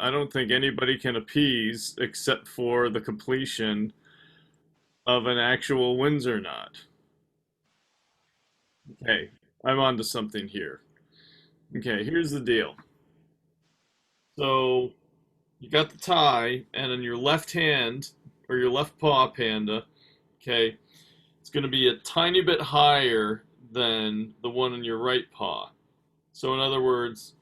I don't think anybody can appease except for the completion of an actual Windsor knot. Okay, I'm onto something here. Okay, here's the deal. So you got the tie, and in your left hand or your left paw, Panda, okay, it's going to be a tiny bit higher than the one in your right paw. So in other words,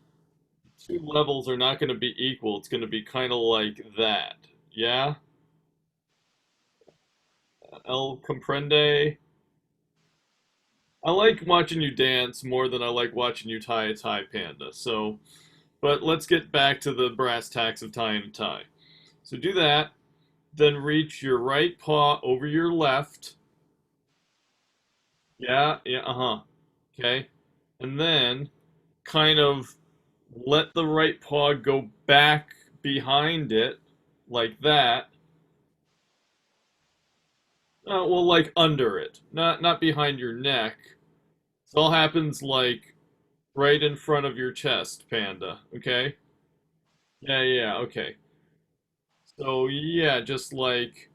two levels are not going to be equal. It's going to be kind of like that. Yeah? El comprende? I like watching you dance more than I like watching you tie a tie, Panda. So, but let's get back to the brass tacks of tying a tie. So do that, then reach your right paw over your left. Yeah, yeah, uh-huh. Okay. And then kind of let the right paw go back behind it like that. Well, like under it, not behind your neck. This all happens like right in front of your chest, Panda. Okay? Yeah, yeah, okay. So yeah, just like,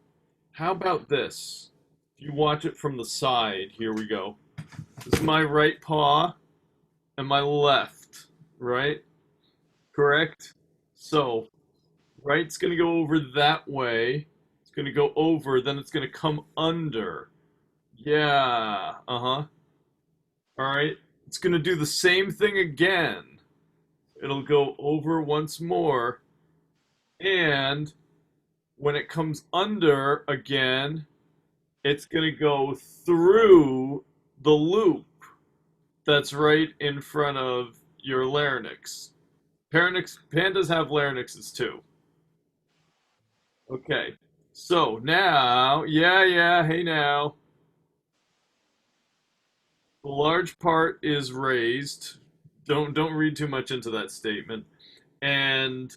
how about this? If you watch it from the side, here we go. This is my right paw and my left, right? Correct? So, right's gonna go over that way. It's gonna go over, then it's gonna come under. Yeah, uh-huh. All right. It's gonna do the same thing again. It'll go over once more, and when it comes under again, it's gonna go through the loop that's right in front of your larynx. Pandas have larynxes too. Okay. So now, yeah, yeah, hey now. The large part is raised. Don't read too much into that statement. And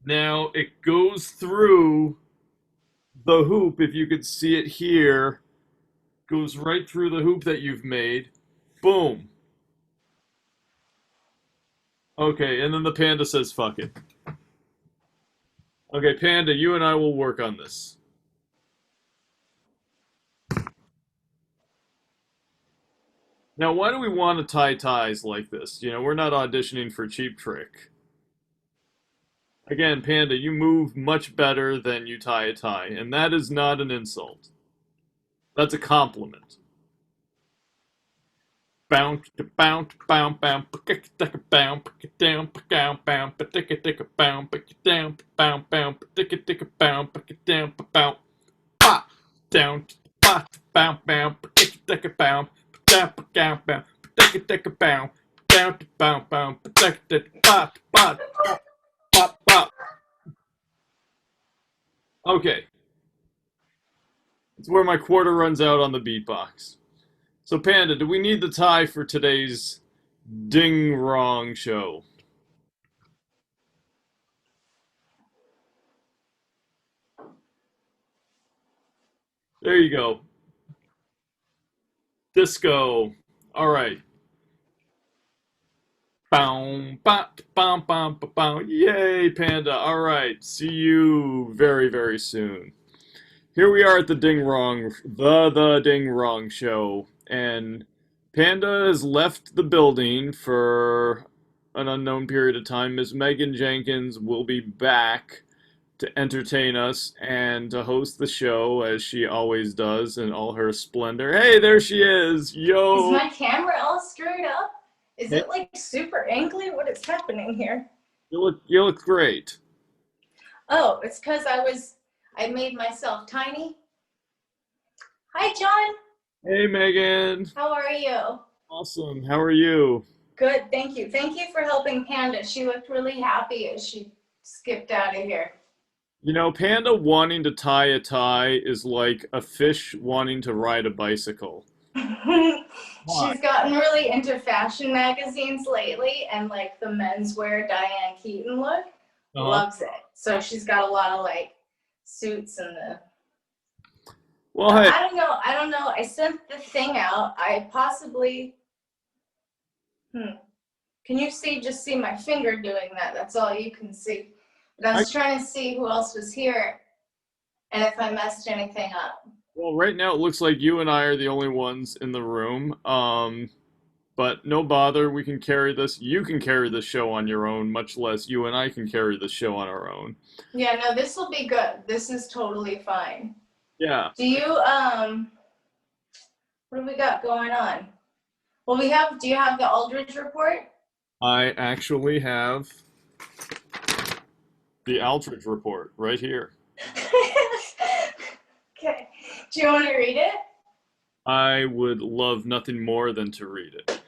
now it goes through the hoop, if you could see it here, goes right through the hoop that you've made. Boom. Okay, and then the panda says, fuck it. Okay, Panda, you and I will work on this. Now, why do we want to tie ties like this? You know, we're not auditioning for Cheap Trick. Again, Panda, you move much better than you tie a tie, and that is not an insult. That's a compliment. Bounce to bounce, bounce, bounce, pick a bounce, pick it down, pick down, bounce, pick it bounce, pick it down, bounce, bounce, pick it bounce, pick it down, bounce, pop, down, pop, bounce, bounce, pick it bounce, down, down, bounce, pick it bounce, down, bounce, bounce, pick it pop, pop, pop, pop. Okay, it's where my quarter runs out on the beatbox. So, Panda, do we need the tie for today's Ding Wrong show? There you go. Disco. All right. Bow, ba, bam, bam, ba, bow. Yay, Panda. All right. See you very, very soon. Here we are at the Ding Wrong, the Ding Wrong show, and Panda has left the building for an unknown period of time. Miss Megan Jenkins will be back to entertain us and to host the show as she always does in all her splendor. Hey, there she is. Is Yo. my camera all screwed up? Is Hey, it like super angly? What is happening here? you look great. Oh, it's because I made myself tiny. Hi, John. Hey, Megan. How are you? Awesome. How are you? Good, thank you. Thank you for helping Panda. She looked really happy as she skipped out of here. You know, Panda wanting to tie a tie is like a fish wanting to ride a bicycle. Why? She's gotten really into fashion magazines lately and like the menswear Diane Keaton look. Uh-huh. Loves it. So she's got a lot of like suits and the Well, hey, I don't know. I sent the thing out. I possibly Can you see just see my finger doing that? That's all you can see. I was trying to see who else was here and if I messed anything up. Well, right now it looks like you and I are the only ones in the room. But no bother, we can carry this. You can carry the show on your own, much less you and I can carry the show on our own. Yeah, no, this will be good. This is totally fine. Yeah. Do you, what do we got going on? Well, do you have the Aldridge report? I actually have the Aldridge report right here. Okay. Do you want to read it? I would love nothing more than to read it.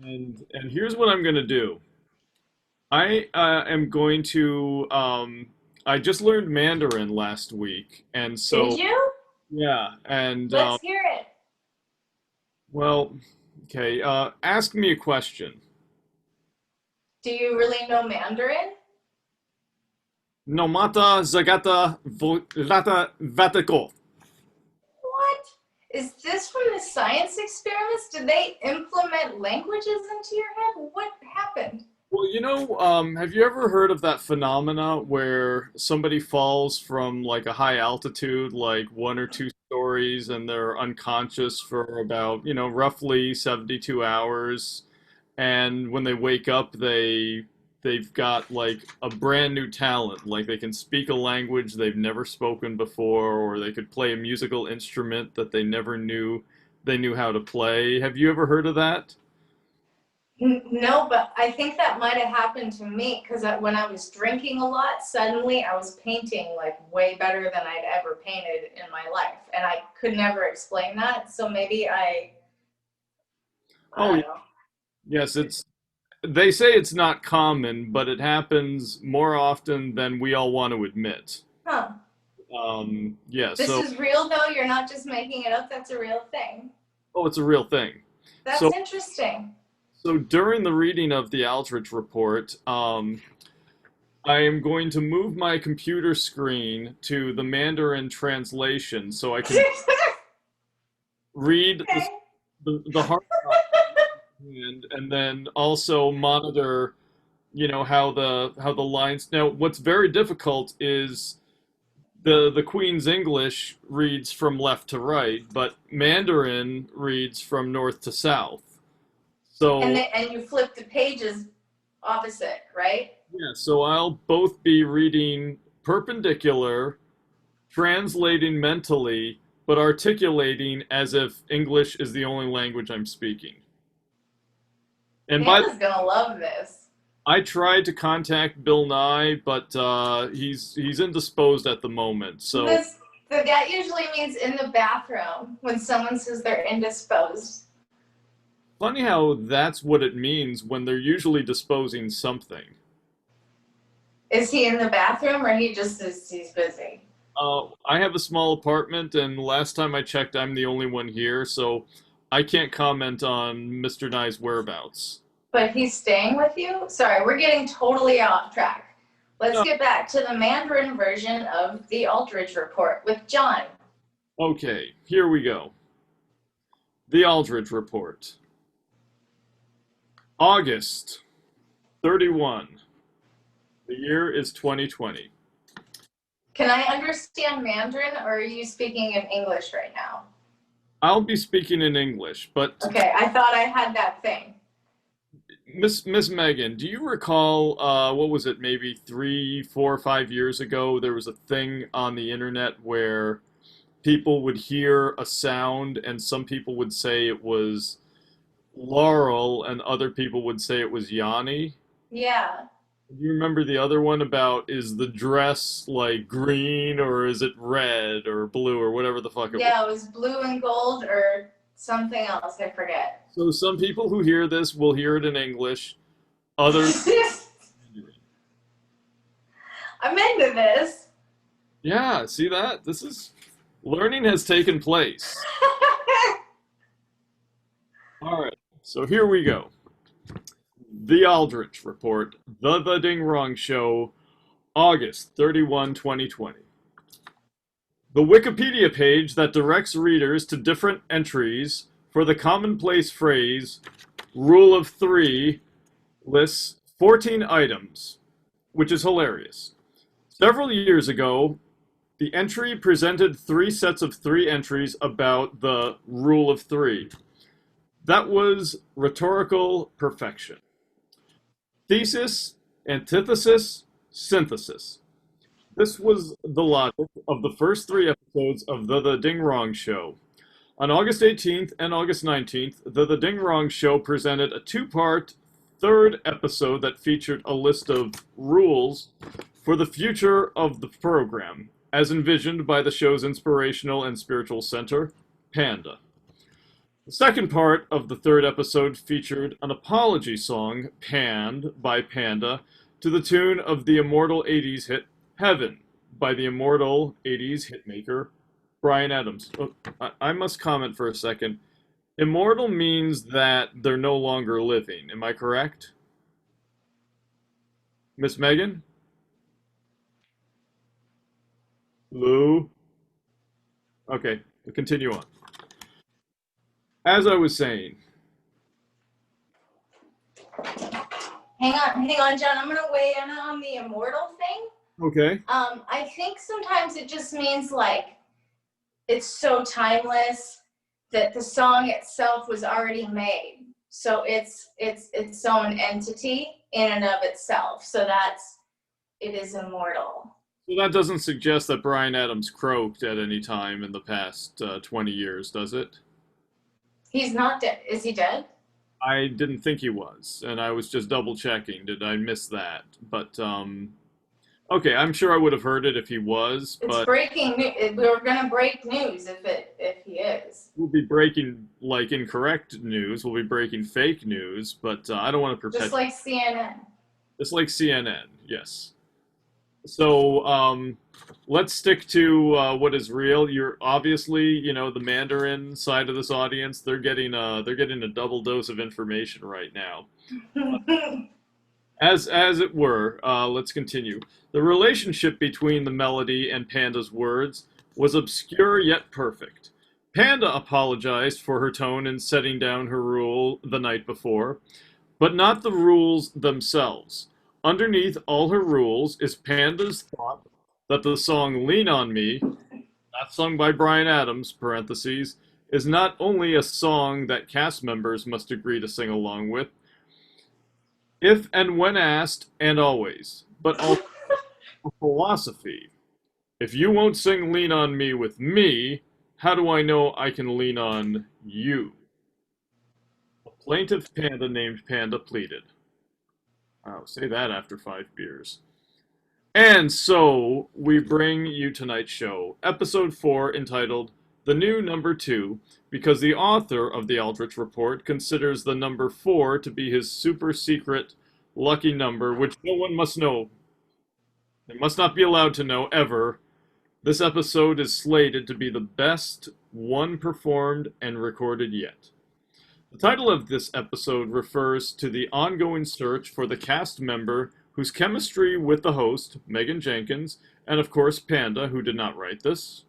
And here's what I'm going to do. I am going to I just learned Mandarin last week, and so Did you? yeah, and Let's hear it. well, okay, ask me a question. Do you really know Mandarin? No mata zagata lata vatako. What? Is this from the science experiments? Did they implement languages into your head? What happened? Well, have you ever heard of that phenomena where somebody falls from like a high altitude, like 1 or 2 stories, and they're unconscious for about, roughly 72 hours, and when they wake up, they've got like a brand new talent, like they can speak a language they've never spoken before, or they could play a musical instrument that they never knew they knew how to play. Have you ever heard of that? No, but I think that might have happened to me because when I was drinking a lot, suddenly I was painting like way better than I'd ever painted in my life. And I could never explain that. So maybe I don't know. Yes, they say it's not common, but it happens more often than we all want to admit. Huh. Yeah, This so is real though? You're not just making it up? That's a real thing. oh, it's a real thing. That's So interesting. so during the reading of the Aldrich report, I am going to move my computer screen to the Mandarin translation so I can read Okay. the hard copy and then also monitor, how the lines. Now, what's very difficult is the Queen's English reads from left to right, but Mandarin reads from north to south. So And you flip the pages opposite, right? yeah, so I'll both be reading perpendicular, translating mentally, but articulating as if English is the only language I'm speaking. And Panda's gonna love this. I tried to contact Bill Nye, but he's indisposed at the moment. So That usually means in the bathroom when someone says they're indisposed. funny how that's what it means when they're usually disposing something. Is he in the bathroom or he's busy? I have a small apartment, and last time I checked, I'm the only one here, so I can't comment on Mr. Nye's whereabouts. But he's staying with you? Sorry, we're getting totally off track. Let's get back to the Mandarin version of the Aldrich report with John. Okay, here we go. The Aldrich report. August 31. The year is 2020. Can I understand Mandarin or are you speaking in English right now? I'll be speaking in English, but Okay, I thought I had that thing. Miss Megan, do you recall what was it, maybe 3, 4, 5 years ago, there was a thing on the internet where people would hear a sound and some people would say it was Laurel and other people would say it was Yanni? Yeah. Do you remember the other one about is the dress like green or is it red or blue or whatever the fuck it was? Yeah, it was blue and gold or something else, I forget. So some people who hear this will hear it in English, others. I'm into this. Yeah, see that? This is learning has taken place. All right, so here we go. The Aldrich Report, The Ding Rong Show, August 31, 2020. The Wikipedia page that directs readers to different entries for the commonplace phrase rule of three lists 14 items, which is hilarious. Several years ago, the entry presented three sets of three entries about the rule of three. That was rhetorical perfection. Thesis, antithesis, synthesis. This was the logic of the first three episodes of The Ding Rong Show. On August 18th and August 19th, The Ding Rong Show presented a two-part third episode that featured a list of rules for the future of the program, as envisioned by the show's inspirational and spiritual center, Panda. The second part of the third episode featured an apology song, Panned, by Panda, to the tune of the immortal 80s hit Heaven, by the immortal 80s hitmaker, Bryan Adams. Oh, I must comment for a second. Immortal means that they're no longer living. Am I correct? Miss Megan? Lou? Okay, we'll continue on. As I was saying. Hang on, John. I'm gonna weigh in on the immortal thing. Okay. I think sometimes it just means like it's so timeless that the song itself was already made. So it's its own entity in and of itself. So it is immortal. So that doesn't suggest that Bryan Adams croaked at any time in the past 20 years, does it? He's not dead. Is he dead? I didn't think he was, and I was just double checking. Did I miss that? But okay, I'm sure I would have heard it if he was. It's breaking news. We're gonna break news if he is. We'll be breaking like incorrect news. We'll be breaking fake news, but I don't want to perpetuate. Just like CNN. Just like CNN, yes. So let's stick to what is real. You're obviously, the Mandarin side of this audience. They're getting a double dose of information right now. As it were, let's continue. The relationship between the melody and Panda's words was obscure yet perfect. Panda apologized for her tone in setting down her rule the night before, but not the rules themselves. Underneath all her rules is Panda's thought that the song Lean on Me, not sung by Bryan Adams, parentheses, is not only a song that cast members must agree to sing along with, if and when asked, and always, but also a philosophy. If you won't sing Lean on Me with me, how do I know I can lean on you? A plaintive panda named Panda pleaded. Wow, say that after 5 beers. And so, we bring you tonight's show, episode 4, entitled The New Number 2, because the author of the Aldrich Report considers the number 4 to be his super secret lucky number, which no one must know. They must not be allowed to know, ever. This episode is slated to be the best one performed and recorded yet. The title of this episode refers to the ongoing search for the cast member whose chemistry with the host, Megan Jenkins, and of course Panda, who did not write this,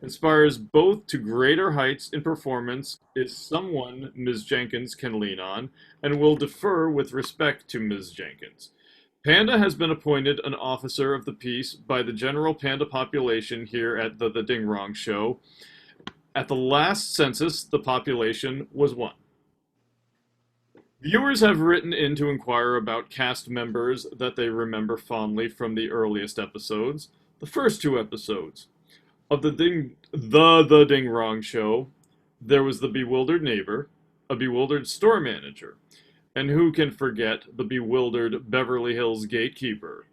inspires both to greater heights in performance is someone Ms. Jenkins can lean on, and will defer with respect to Ms. Jenkins. Panda has been appointed an officer of the peace by the general panda population here at the Ding Rong Show. At the last census, the population was 1. Viewers have written in to inquire about cast members that they remember fondly from the earliest episodes, the first 2 episodes. Of the Ding Rong Show, there was the bewildered neighbor, a bewildered store manager, and who can forget the bewildered Beverly Hills gatekeeper?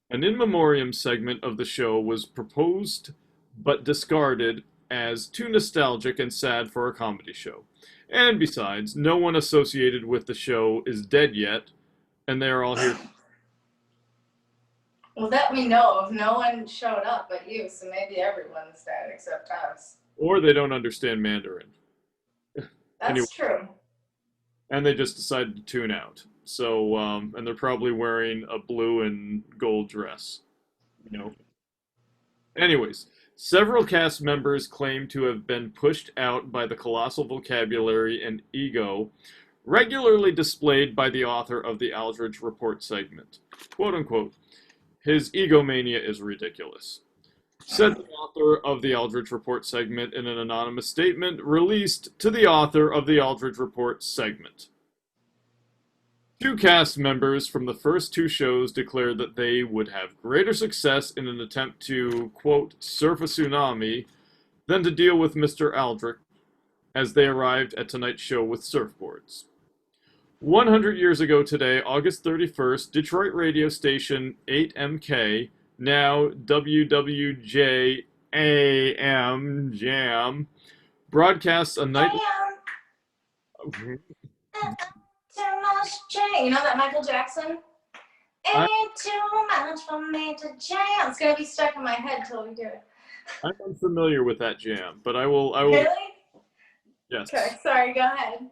An in memoriam segment of the show was proposed but discarded as too nostalgic and sad for a comedy show. And besides, no one associated with the show is dead yet, and they are all here. Well, that we know of. No one showed up but you, so maybe everyone's dead except us. Or they don't understand Mandarin. That's Anyway. true. And they just decided to tune out. So, and they're probably wearing a blue and gold dress. Anyways, several cast members claim to have been pushed out by the colossal vocabulary and ego regularly displayed by the author of the Aldrich Report segment. Quote unquote, His egomania is ridiculous, said the author of the Aldridge Report segment in an anonymous statement released to the author of the Aldridge Report segment. Two cast members from the first two shows declared that they would have greater success in an attempt to, quote, surf a tsunami than to deal with Mr. Aldrich as they arrived at tonight's show with surfboards. 100 years ago today, August 31st, Detroit radio station 8MK, now WWJAM Jam, broadcasts a night. Too much jam. You know that Michael Jackson? Ain't too much for me to jam. It's gonna be stuck in my head till we do it. I'm unfamiliar with that jam, but I will. Really? Yes. Okay, sorry, go ahead.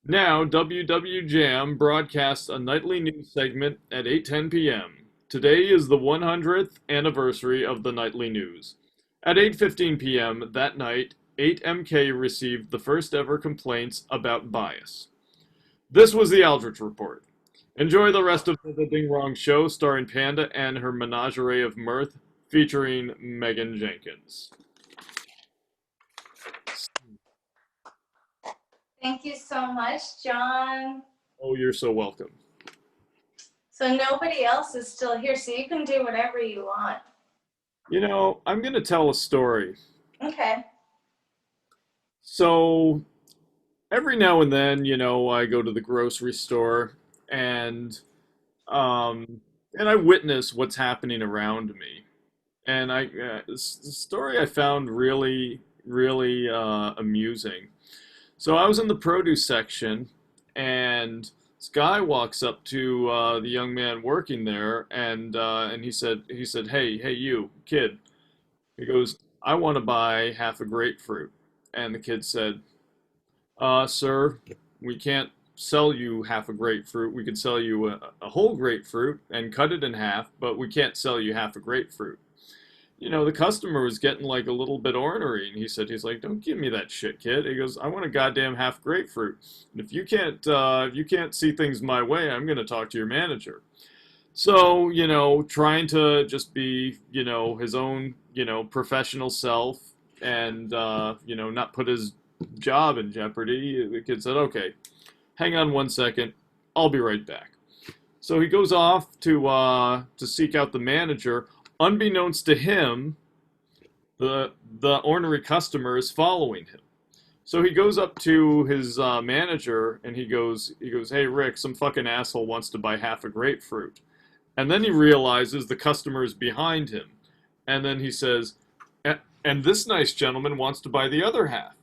Now, WWJam broadcasts a nightly news segment at 8:10 p.m. Today is the 100th anniversary of the nightly news. At 8:15 p.m. that night, 8MK received the first ever complaints about bias. This was the Aldrich Report. Enjoy the rest of the Ding Wrong Show starring Panda and her menagerie of mirth featuring Megan Jenkins. Thank you so much, John. Oh, you're so welcome. So nobody else is still here, so you can do whatever you want. You know, I'm going to tell a story. Okay. So, every now and then, I go to the grocery store and I witness what's happening around me. And the story I found really, really amusing. So I was in the produce section, and this guy walks up to the young man working there, and he said, hey, you kid. He goes, I want to buy half a grapefruit. And the kid said, sir, we can't sell you half a grapefruit. We could sell you a whole grapefruit and cut it in half, but we can't sell you half a grapefruit. The customer was getting like a little bit ornery, and he's like, don't give me that shit, kid. He goes, I want a goddamn half grapefruit. And if you can't see things my way, I'm going to talk to your manager. So, trying to just be, his own, professional self and, not put his job in jeopardy, the kid said, okay, hang on 1 second. I'll be right back. So he goes off to seek out the manager. Unbeknownst to him, the ornery customer is following him. So he goes up to his manager and he goes, hey Rick, some fucking asshole wants to buy half a grapefruit. And then he realizes the customer is behind him. And then he says, and this nice gentleman wants to buy the other half.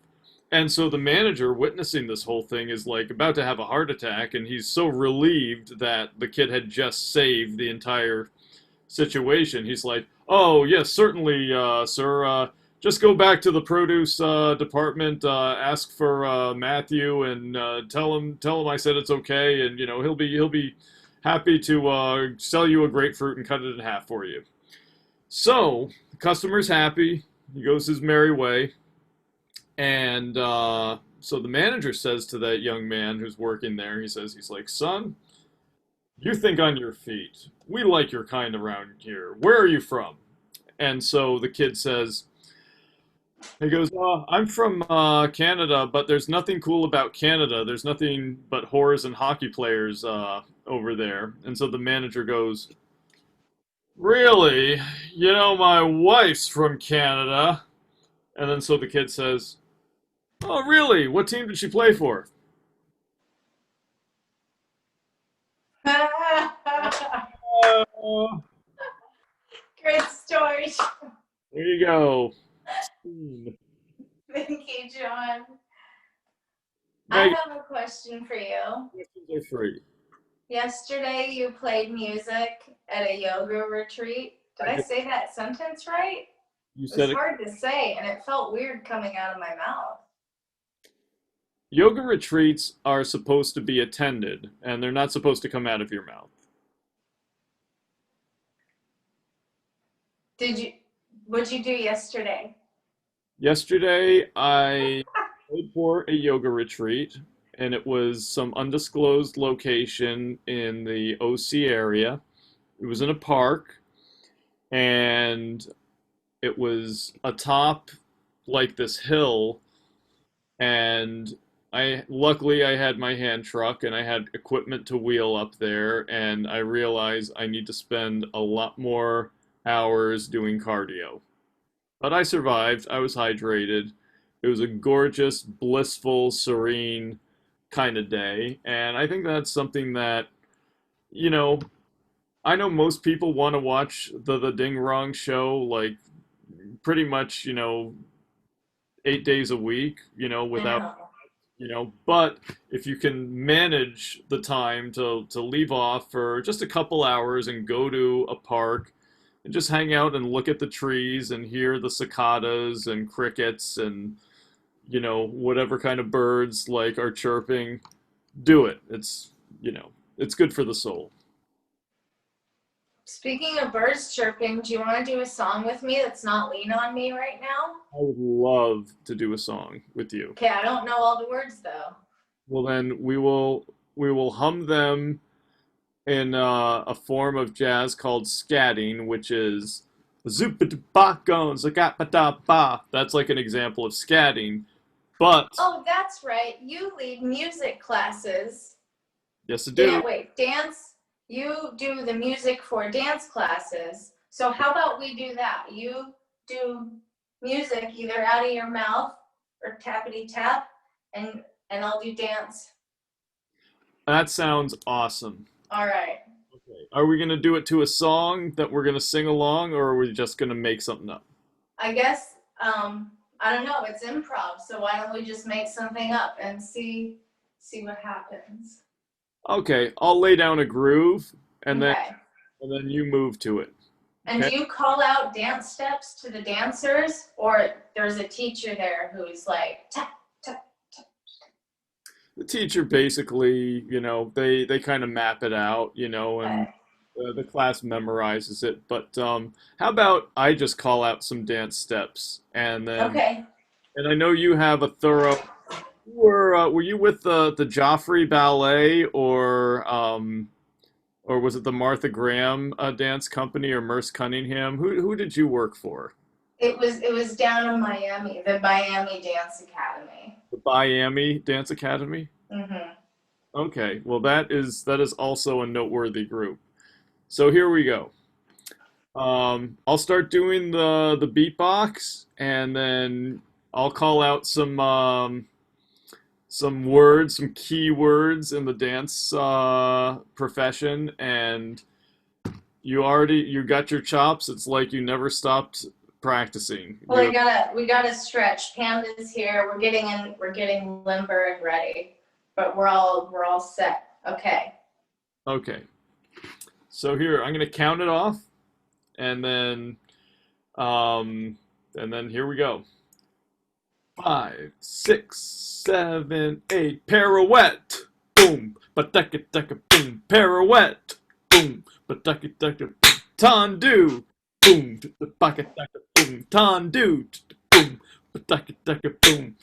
And so the manager, witnessing this whole thing, is like about to have a heart attack, and he's so relieved that the kid had just saved the entire situation. He's like, oh yes, certainly, sir. Just go back to the produce department, ask for Matthew, and tell him I said it's okay, and he'll be happy to sell you a grapefruit and cut it in half for you. So the customer's happy. He goes his merry way, and so the manager says to that young man who's working there, he's like, son, you think on your feet. We like your kind around here. Where are you from? And so the kid says, he goes, I'm from Canada, but there's nothing cool about Canada. There's nothing but whores and hockey players over there. And so the manager goes, really? My wife's from Canada. And then so the kid says, oh, really? What team did she play for? Great story. There you go. Thank you, John. Megan, I have a question for you. questions are free. Yesterday you played music at a yoga retreat. Did I say that sentence right? You It said was it. hard to say, and it felt weird coming out of my mouth. Yoga retreats are supposed to be attended, and they're not supposed to come out of your mouth. What'd you do yesterday? Yesterday, I paid for a yoga retreat, and it was some undisclosed location in the OC area. It was in a park, and it was atop like this hill, and I luckily I had my hand truck and I had equipment to wheel up there, and I realized I need to spend a lot more hours doing cardio. But I survived. I was hydrated. It was a gorgeous, blissful, serene kind of day, and I think that's something that, you know, I know most people want to watch the Ding Rong show like pretty much, 8 days a week, I without, know. but if you can manage the time to leave off for just a couple hours and go to a park and just hang out and look at the trees and hear the cicadas and crickets and, whatever kind of birds like are chirping, do it. It's good for the soul. Speaking of birds chirping, do you want to do a song with me that's not Lean on Me right now? I would love to do a song with you. Okay, I don't know all the words though. Well, then we will hum them in a form of jazz called scatting, which is ba. That's like an example of scatting. But Oh, that's right. You lead music classes. yes, I do. Wait, dance. You do the music for dance classes. So how about we do that? You do music either out of your mouth or tappity tap, and I'll do dance. That sounds awesome. All right. Okay. Are we gonna do it to a song that we're gonna sing along, or are we just gonna make something up? I guess I don't know. It's improv, so why don't we just make something up and see what happens? Okay, I'll lay down a groove, and then Okay. and then you move to it. And Okay. do you call out dance steps to the dancers, or there's a teacher there who's like tap tap tap? The teacher basically, they kind of map it out, and Okay. the class memorizes it. But how about I just call out some dance steps, Okay. and I know you have a thorough. Were you with the Joffrey Ballet, or was it the Martha Graham dance company, or Merce Cunningham? Who did you work for? It was down in Miami, the Miami Dance Academy. The Miami Dance Academy. Mhm. Okay, well that is also a noteworthy group. So here we go. I'll start doing the beatbox, and then I'll call out some words, some key words in the dance profession, and you got your chops. It's like you never stopped practicing. Well, we gotta stretch. Panda's here. We're getting limber and ready, but we're all set. Okay. Okay. So here I'm gonna count it off, and then here we go. 5, 6, 7, 8. Pirouette. Boom. Ba-ducka-ducka. Boom. Pirouette. Boom. Ba-ducka-ducka. Tendu. Boom. Ba-ducka-ducka. Boom. Tendu. Boom. Ba-ducka-ducka. Boom.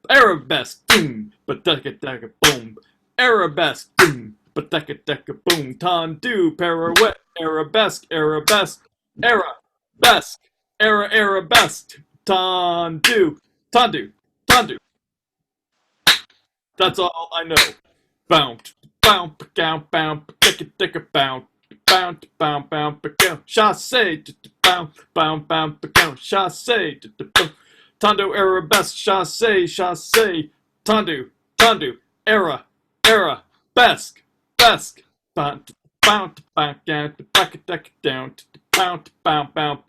Arabesque. Boom. Ba-ducka-ducka. Boom. Arabesque. Boom. Ba-ducka-ducka. Boom. Tendu. Pirouette. Arabesque. Arabesque. Arabesque. Arabesque. Tendu. Tendu. Tendu. That's all I know. Bounce, bounce, down, bounce, ticka, ticka, bounce, bounce, bounce, bounce, bounce, chasse, bounce, bounce, bounce, bounce, chasse, tondo, arabesque, chasse, chasse, tondo, tondo, era, besque, besque, bounce, bounce, bounce, down, back it down, bounce, bounce, bounce,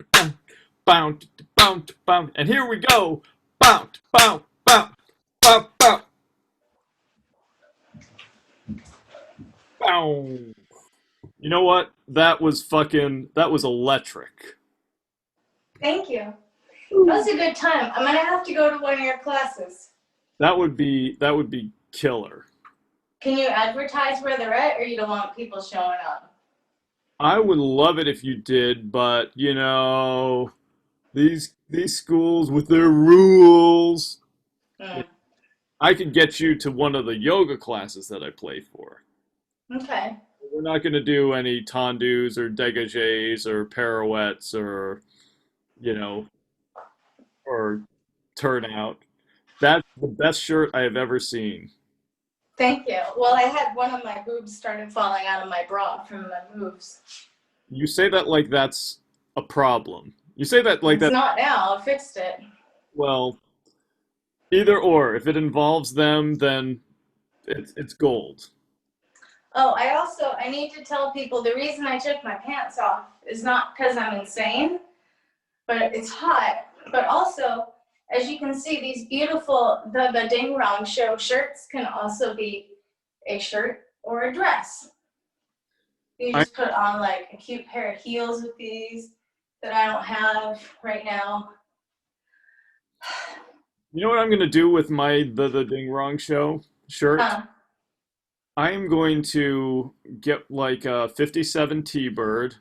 bounce, bounce, bounce, and here we go, bounce, bounce, bounce, bounce, bounce. Bow. You know what? That was electric. Thank you. That was a good time. I'm gonna have to go to one of your classes. That would be killer. Can you advertise where they're at, or you don't want people showing up? I would love it if you did, but these schools with their rules. Hmm. I could get you to one of the yoga classes that I play for. Okay. we're not going to do any tendus or dégagés or pirouettes or, you know, or turnout. That's the best shirt I have ever seen. Thank you. Well, I had one of my boobs started falling out of my bra from my moves. You say that like that's a problem. You say that like It's that, not now. I fixed it. well, either or. If it involves them, then it's gold. Oh, I need to tell people the reason I took my pants off is not because I'm insane, but it's hot. But also, as you can see, these beautiful the Ding Rong Show shirts can also be a shirt or a dress. You I just put on like a cute pair of heels with these that I don't have right now. You know what I'm gonna do with my the Ding Rong Show shirt? Huh. I am going to get like a 57 T-Bird.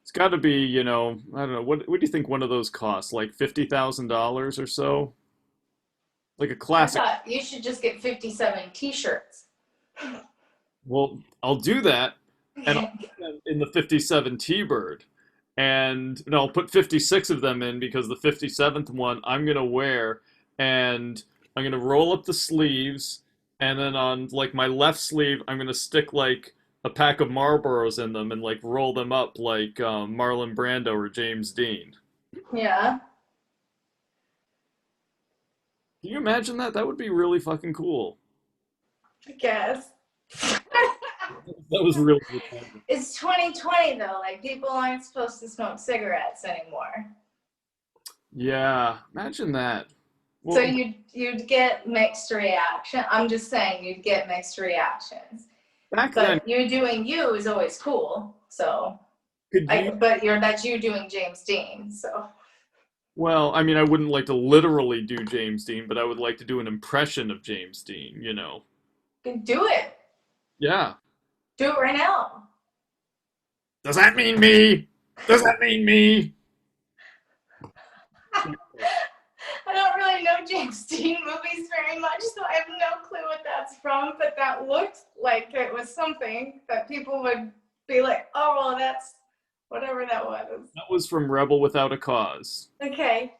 It's got to be, I don't know, what do you think one of those costs? Like $50,000 or so? Like a I classic. thought you should just get 57 t-shirts. Well, I'll do that, and I'll put them in the 57 T-Bird. And I'll put 56 of them in because the 57th one I'm gonna wear, and I'm gonna roll up the sleeves, and then on like my left sleeve I'm gonna stick like a pack of Marlboros in them and like roll them up like Marlon Brando or James Dean. Yeah, Can you imagine that? That would be really fucking cool. I guess. That was really retarded. It's 2020 though. Like people aren't supposed to smoke cigarettes anymore. Yeah, imagine that. So Well, you'd get mixed reaction. I'm just saying you'd get mixed reactions. back then, But you doing you is always cool. So could you? but that's you doing James Dean. So Well, I mean, I wouldn't like to literally do James Dean, but I would like to do an impression of James Dean, you know. do it. Yeah. Do it right now. Does that mean me? Does that mean me? I don't really know James Dean movies very much, so I have no clue what that's from, but that looked like it was something that people would be like, oh, well, that's whatever that was. That was from Rebel Without a Cause. Okay,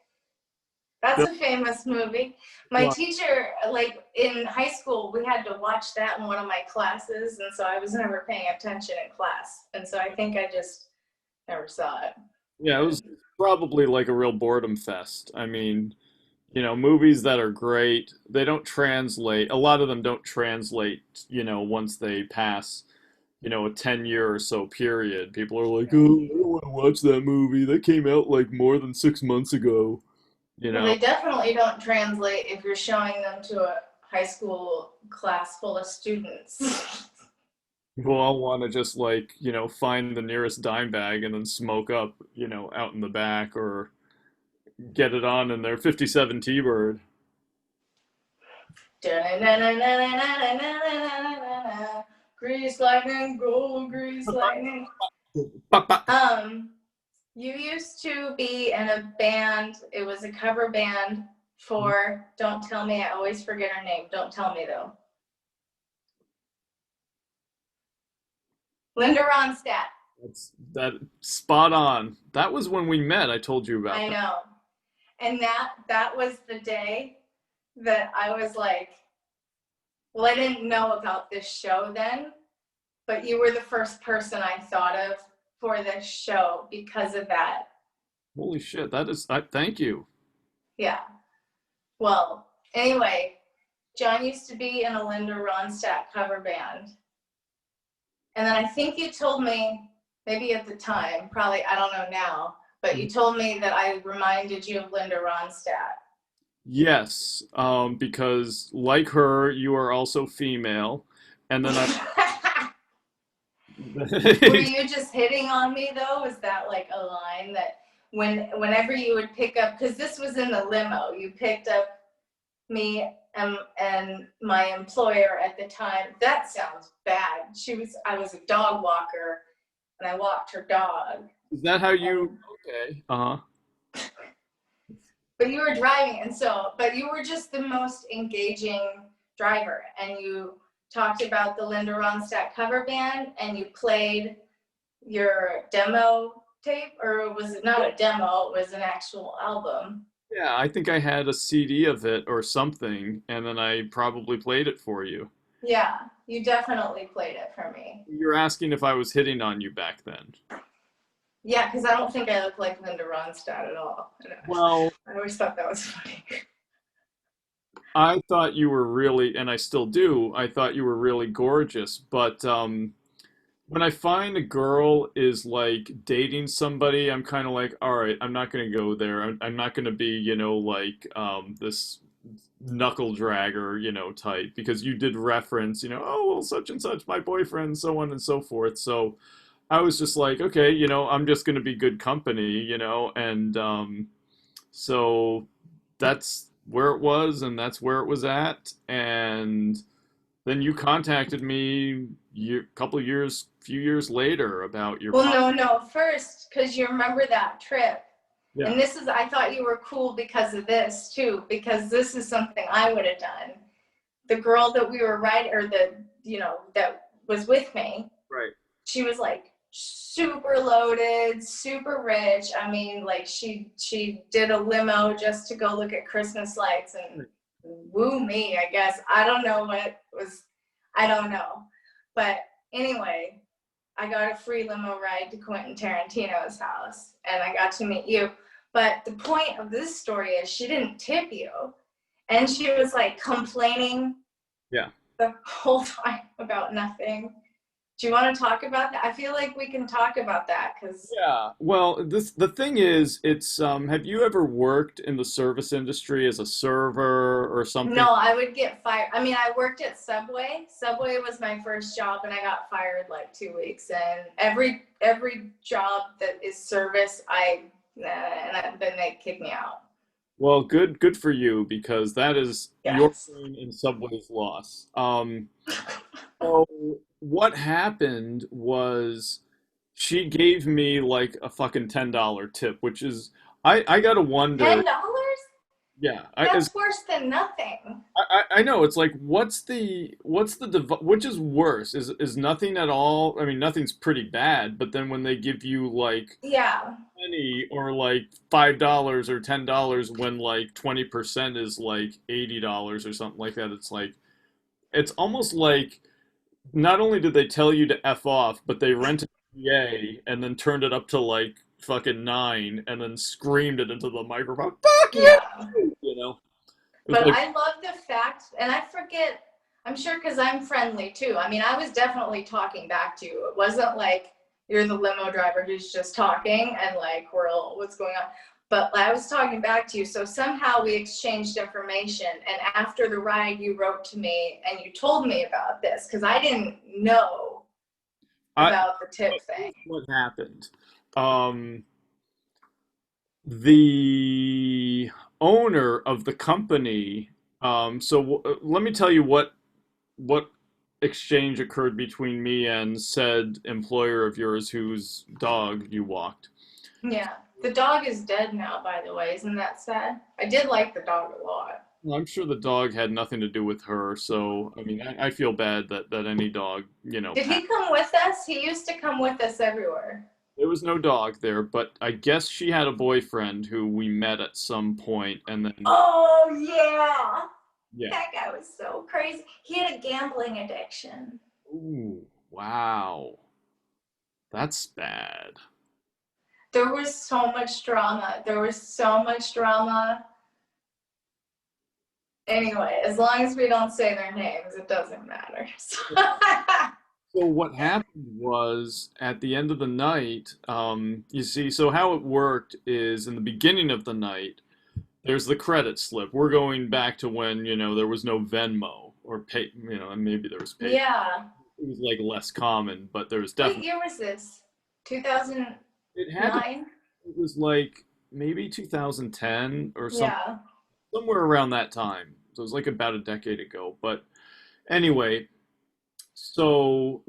that's a famous movie. My Well, teacher, like in high school, we had to watch that in one of my classes, and so I was never paying attention in class. And so I think I just never saw it. yeah, it was probably like a real boredom fest. I mean, movies that are great, they don't translate. A lot of them don't translate, once they pass, a 10-year or so period. People are like, oh, I don't want to watch that movie. That came out like more than 6 months ago, you Well, know? they definitely don't translate if you're showing them to a high school class full of students. People all want to just like, find the nearest dime bag and then smoke up, out in the back or get it on in their 57 T-Bird. Grease lightning, gold grease lightning. Ba, ba. You used to be in a band. It was a cover band for. Don't tell me. I always forget her name. Don't tell me though. Linda Ronstadt. That spot on. That was when we met. I told you about I that. know. And that was the day that I was like, well, I didn't know about this show then, but you were the first person I thought of for this show because of that. Holy shit, that is, thank you. Yeah. Well, anyway, John used to be in a Linda Ronstadt cover band. And then I think you told me, maybe at the time, probably, I don't know now, but you told me that I reminded you of Linda Ronstadt. Yes, because like her, you are also female. And then Were I, you just hitting on me though? Is that like a line that whenever you would pick up, because this was in the limo, you picked up me and my employer at the time. That sounds bad. I was a dog walker and I walked her dog. is that how you, okay, uh-huh. But you were driving, and so, but you were just the most engaging driver, and you talked about the Linda Ronstadt cover band and you played your demo tape, or was it not a demo, it was an actual album? Yeah, I think I had a CD of it or something, and then I probably played it for you. Yeah, you definitely played it for me. You're asking if I was hitting on you back then. Yeah, because I don't think I look like Linda Ronstadt at all. Well, I always thought that was funny. I thought you were really, and I still do, I thought you were really gorgeous, but when I find a girl is like dating somebody, I'm kind of like, all right, I'm not gonna go there. I'm not gonna be, like this knuckle dragger, type because you did reference, oh well, such and such, my boyfriend, so on and so forth. So I was just like, okay, I'm just gonna be good company, and so that's where it was, and that's where it was at, and then you contacted me couple years, few years later about your Well, no, first, because you remember that trip. Yeah. And I thought you were cool because of this too, because this is something I would have done. The girl that we were riding, or that was with me, Right. she was like super loaded, super rich. I mean, like she did a limo just to go look at Christmas lights and woo me, I guess. I don't know what was, I don't know. But anyway, I got a free limo ride to Quentin Tarantino's house and I got to meet you. But the point of this story is she didn't tip you. And she was like complaining Yeah. the whole time about nothing. Do you want to talk about that? I feel like we can talk about that because Yeah. Well, the thing is, it's have you ever worked in the service industry as a server or something? no, I would get fired. I mean, I worked at Subway. Subway was my first job, and I got fired like 2 weeks. And every job that is service, then they kick me out. Well, good for you because that is your Yes. pain and Subway's loss. So what happened was she gave me like a fucking $10 tip, which is I gotta wonder. $10? Yeah, That's worse than nothing. I know it's like which is worse? Is nothing at all? I mean, nothing's pretty bad, but then when they give you like Yeah. penny or like $5 or $10 when like 20% is like $80 or something like that, it's almost like not only did they tell you to F off, but they rented a PA and then turned it up to like fucking nine and then screamed it into the microphone. Fuck you! Yeah. You know? It was But like, I love the fact, and I forget, I'm sure because I'm friendly too. I mean, I was definitely talking back to you. It wasn't like you're the limo driver who's just talking and like, we're all, what's going on? But I was talking back to you. So somehow we exchanged information. And after the ride, you wrote to me and you told me about this because I didn't know I, about the tip thing. what happened? Um, the owner of the company, let me tell you what exchange occurred between me and said employer of yours whose dog you walked. Yeah. The dog is dead now, by the way. Isn't that sad? I did like the dog a lot. Well, I'm sure the dog had nothing to do with her, so I mean, I feel bad that any dog, Did passed. he come with us? He used to come with us everywhere. There was no dog there, but I guess she had a boyfriend who we met at some point, and then Oh, yeah. yeah. That guy was so crazy. He had a gambling addiction. Ooh, wow, that's bad. There was so much drama. There was so much drama. Anyway, as long as we don't say their names, it doesn't matter. So what happened was at the end of the night, you see, so how it worked is in the beginning of the night, there's the credit slip. We're going back to when, there was no Venmo or pay, and maybe there was pay. Yeah. It was like less common, but there was What definitely, year was this? 2009? it had to, it was like maybe 2010 or something, Yeah. somewhere around that time. So it was like about a decade ago. But anyway, so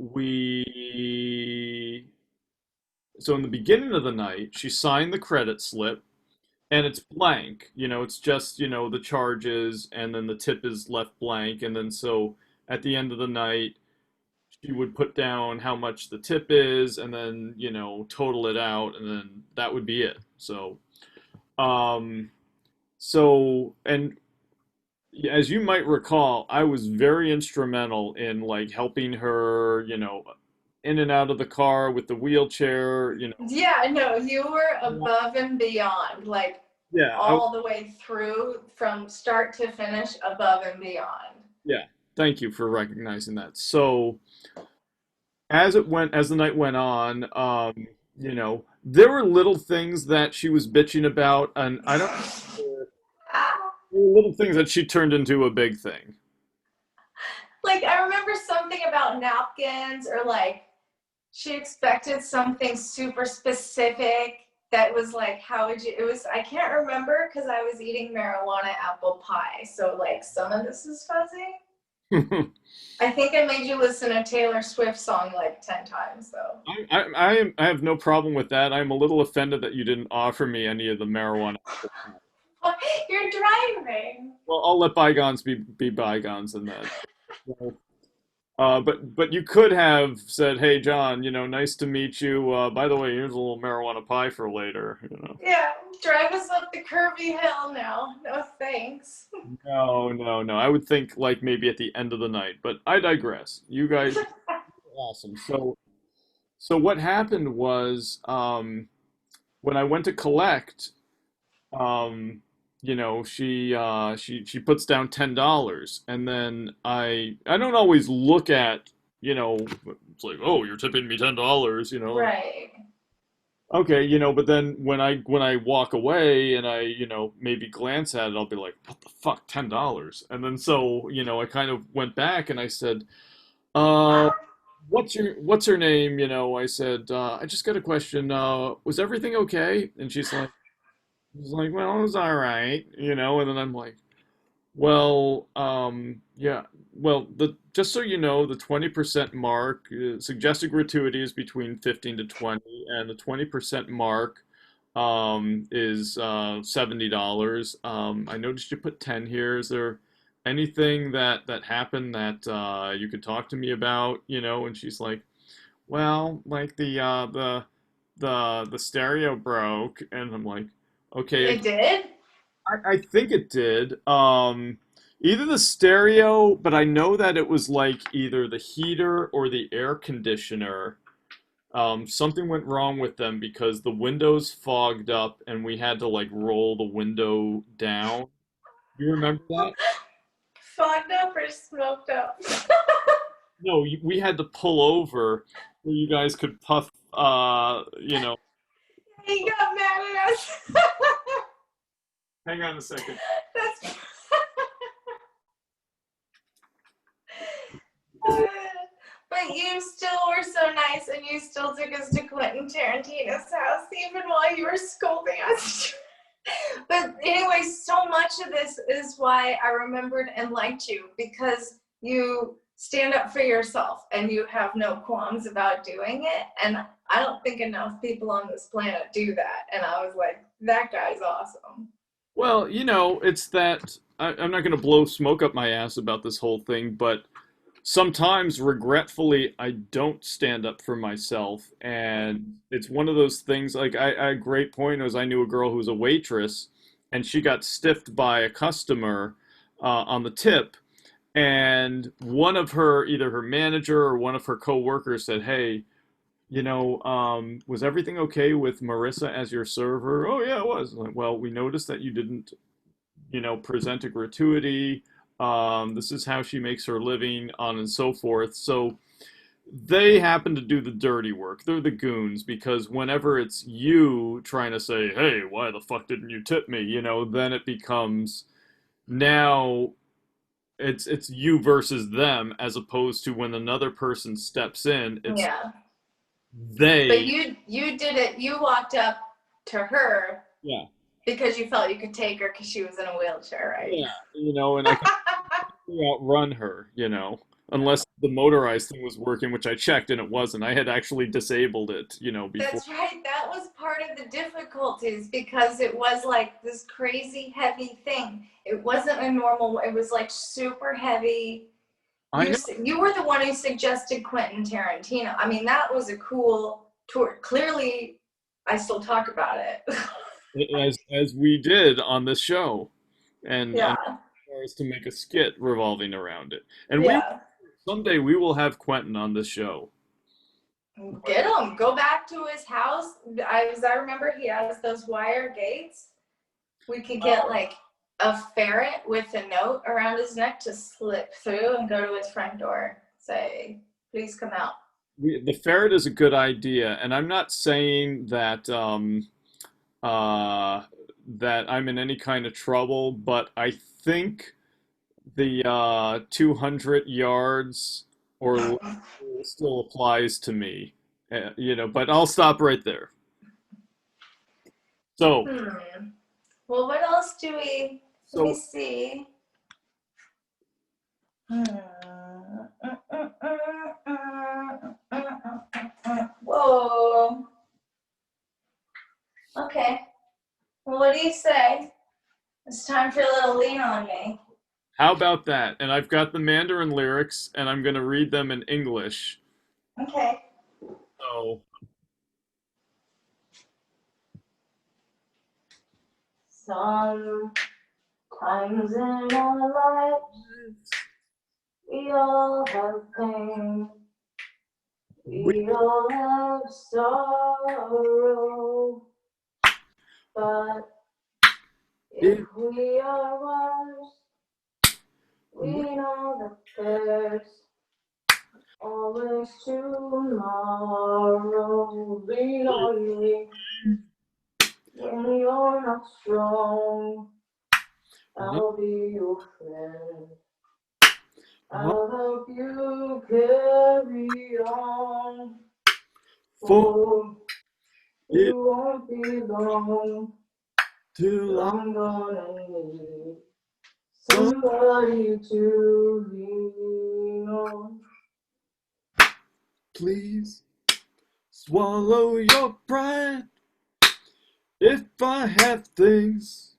so in the beginning of the night, she signed the credit slip and it's blank. It's just, the charges and then the tip is left blank. And then so at the end of the night, she would put down how much the tip is, and then total it out, and then that would be it. Um, and as you might recall, I was very instrumental in like helping her, in and out of the car with the wheelchair. Yeah, no, you were above and beyond, like Yeah, all the way through from start to finish, above and beyond. yeah. Thank you for recognizing that. So as the night went on, there were little things that she was bitching about, and I don't. There were little things that she turned into a big thing. Like, I remember something about napkins, or like she expected something super specific that was like, how would you, it was, I can't remember because I was eating marijuana apple pie. So, like, some of this is fuzzy. I think I made you listen to Taylor Swift song like 10 times, though. I have no problem with that. I'm a little offended that you didn't offer me any of the marijuana. You're driving. Well, I'll let bygones be bygones in that. But you could have said, "Hey, John, nice to meet you. By the way, here's a little marijuana pie for later." Yeah, drive us up the curvy hill now. No thanks. No, no, no. I would think like maybe at the end of the night, but I digress. You guys are awesome. So what happened was, when I went to collect, um, she puts down $10, and then I don't always look at, it's like, oh, you're tipping me $10. Right. Okay, but then when I walk away and I, maybe glance at it, I'll be like, what the fuck, $10? And then so, I kind of went back and I said, uh, what's her name? I said, I just got a question. Was everything okay? And she's like, well, it was all right, and then I'm like, well, yeah, well, just so you know, the 20% mark, suggested gratuity is between 15 to 20, and the 20% mark, is $70. I noticed you put 10 here. Is there anything that happened that you could talk to me about, And she's like, well, like the stereo broke, and I'm like, okay, It did? I think it did. Either the stereo, but I know that it was like either the heater or the air conditioner. Something went wrong with them because the windows fogged up and we had to like roll the window down. You remember that? Fogged up or smoked up? No, we had to pull over so you guys could puff, He got mad at us. hang on a second. That's But you still were so nice, and you still took us to Quentin Tarantino's house, even while you were scolding us. But anyway, so much of this is why I remembered and liked you, because you stand up for yourself and you have no qualms about doing it. And I don't think enough people on this planet do that. And I was like, that guy's awesome. Well, it's that I'm not going to blow smoke up my ass about this whole thing, but sometimes, regretfully, I don't stand up for myself, and it's one of those things. Like a great point was I knew a girl who was a waitress, and she got stiffed by a customer on the tip, and one of her, either her manager or one of her coworkers, said, "Hey, was everything okay with Marissa as your server?" "Oh yeah, it was." Like, well, we noticed that you didn't, present a gratuity. This is how she makes her living, on and so forth. So they happen to do the dirty work. They're the goons, because whenever it's you trying to say, "Hey, why the fuck didn't you tip me?" Then it becomes, now it's you versus them, as opposed to when another person steps in, it's Yeah. But they. you did it. You walked up to her Yeah, because you felt you could take her because she was in a wheelchair, right? yeah, and I can outrun her, unless the motorized thing was working, which I checked and it wasn't. I had actually disabled it, before. That's right. That was part of the difficulties, because it was like this crazy heavy thing. It wasn't a normal, it was like super heavy. I know. You were the one who suggested Quentin Tarantino. I mean, that was a cool tour. Clearly, I still talk about it. As we did on this show, and Yeah, as to make a skit revolving around it. And we yeah. someday we will have Quentin on this show. Get him. Go back to his house. As I remember, he has those wire gates. We could get like a ferret with a note around his neck to slip through and go to his front door. Say, please come out. The ferret is a good idea, and I'm not saying that that I'm in any kind of trouble, but I think the 200 yards or less still applies to me. But I'll stop right there. So, Well, what else do we? Let me so see. Whoa. Okay. Well, what do you say? It's time for a little lean on me. how about that? And I've got the Mandarin lyrics, and I'm going to read them in English. Okay. So, Sometimes in our lives, we all have pain. We all have sorrow. But if we are wise, we know that there's always tomorrow. Lean on me when you're not strong. I'll be your friend. I'll help you carry on. For it won't be long till I'm gonna need somebody to lean on. please swallow your pride. If I have things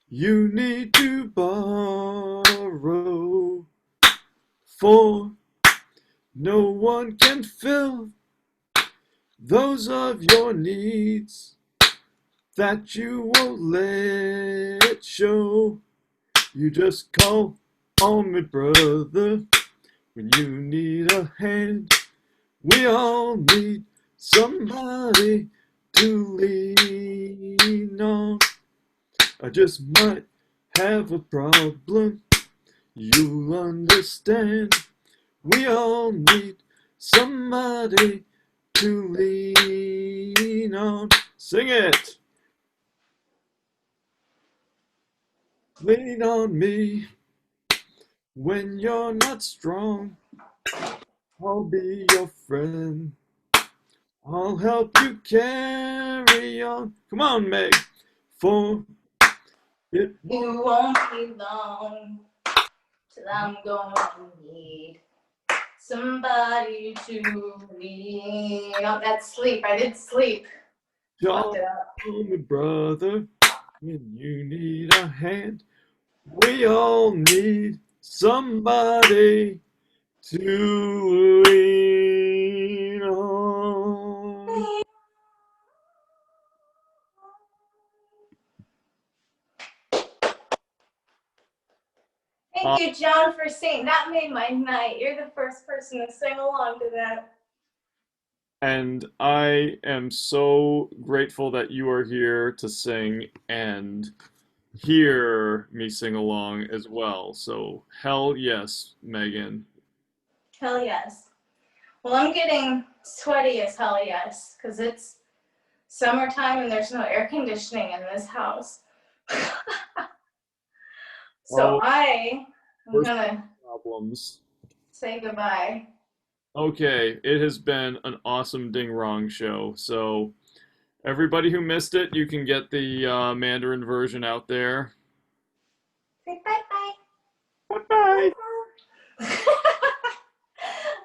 you need to borrow, for no one can fill those of your needs that you won't let show. You just call on me, brother, when you need a hand. We all need somebody to lean on. I just might have a problem, you'll understand. We all need somebody to lean on. Sing it! Lean on me when you're not strong. I'll be your friend. I'll help you carry on. Come on, Meg. For it won't be long till I'm going to need somebody to lean on. That's sleep. I did sleep. Call me, brother, when you need a hand. We all need somebody to lean on. Thank you, John, for singing. That made my night. You're the first person to sing along to that. And I am so grateful that you are here to sing and hear me sing along as well. So, hell yes, Megan. Hell yes. Well, I'm getting sweaty as hell yes, because it's summertime and there's no air conditioning in this house. So I'm gonna problems. say goodbye. Okay, it has been an awesome Ding Rong show. So, everybody who missed it, you can get the Mandarin version out there. Say bye-bye. Bye-bye. All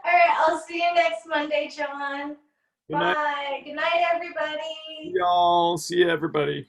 right, I'll see you next Monday, John. Good night, Bye. Good night, everybody. y'all. See you, everybody.